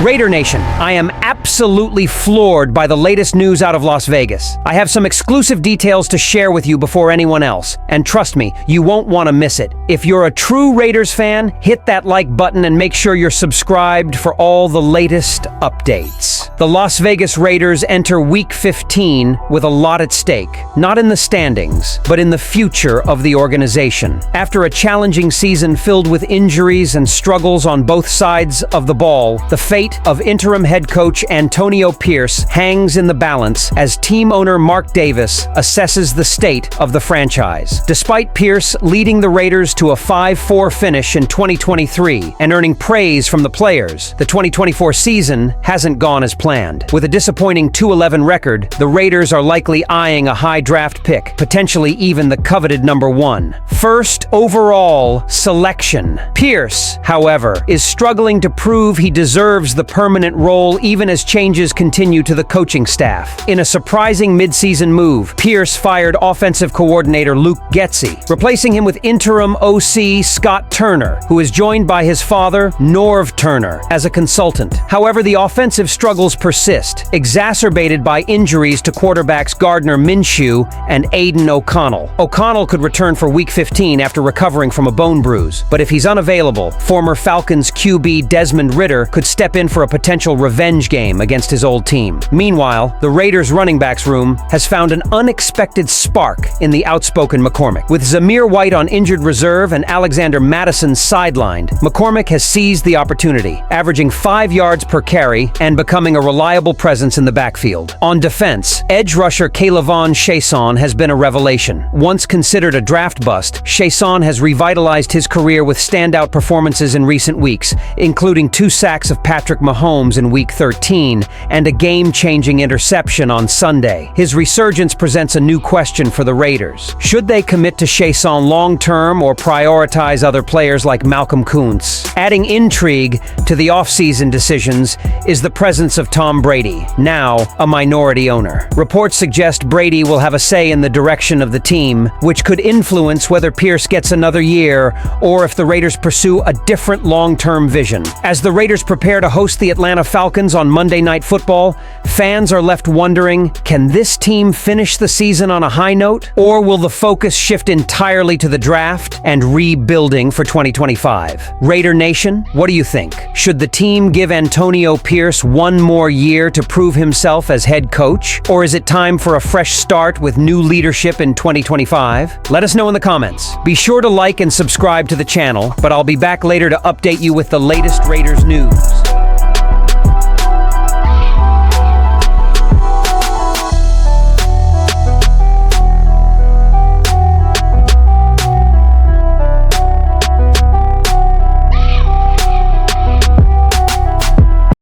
Raider Nation, I am absolutely floored by the latest news out of Las Vegas. I have some exclusive details to share with you before anyone else, and trust me, you won't want to miss it. If you're a true Raiders fan, hit that like button and make sure you're subscribed for all the latest updates. The Las Vegas Raiders enter Week 15 with a lot at stake, not in the standings, but in the future of the organization. After a challenging season filled with injuries and struggles on both sides of the ball, the fate of interim head coach Antonio Pierce hangs in the balance as team owner Mark Davis assesses the state of the franchise. Despite Pierce leading the Raiders to a 5-4 finish in 2023 and earning praise from the players, the 2024 season hasn't gone as planned. With a disappointing 2-11 record, the Raiders are likely eyeing a high draft pick, potentially even the coveted number 1. First overall selection. Pierce, however, is struggling to prove he deserves the permanent role even as changes continue to the coaching staff. In a surprising midseason move, Pierce fired offensive coordinator Luke Getsy, replacing him with interim OC Scott Turner, who is joined by his father, Norv Turner, as a consultant. However, the offensive struggles persist, exacerbated by injuries to quarterbacks Gardner Minshew and Aiden O'Connell. O'Connell could return for Week 15 after recovering from a bone bruise, but if he's unavailable, former Falcons QB Desmond Ridder could step in for a potential revenge game against his old team. Meanwhile, the Raiders' running backs room has found an unexpected spark in the outspoken McCormick. With Zamir White on injured reserve and Alexander Mattison sidelined, McCormick has seized the opportunity, averaging 5 yards per carry and becoming a reliable presence in the backfield. On defense, edge rusher Kaylavon Chaisson has been a revelation. Once considered a draft bust, Chaisson has revitalized his career with standout performances in recent weeks, including 2 sacks of Patrick Mahomes in Week 13 and a game-changing interception on Sunday. His resurgence presents a new question for the Raiders. Should they commit to Chaisson long-term or prioritize other players like Malcolm Kuntz? Adding intrigue to the offseason decisions is the presence of Tom Brady, now a minority owner. Reports suggest Brady will have a say in the direction of the team, which could influence whether Pierce gets another year or if the Raiders pursue a different long-term vision. As the Raiders prepare to host the Atlanta Falcons on Monday Night Football, fans are left wondering, can this team finish the season on a high note? Or will the focus shift entirely to the draft and rebuilding for 2025? Raider Nation, what do you think? Should the team give Antonio Pierce one more year to prove himself as head coach? Or is it time for a fresh start with new leadership in 2025? Let us know in the comments. Be sure to like and subscribe to the channel, but I'll be back later to update you with the latest Raiders news.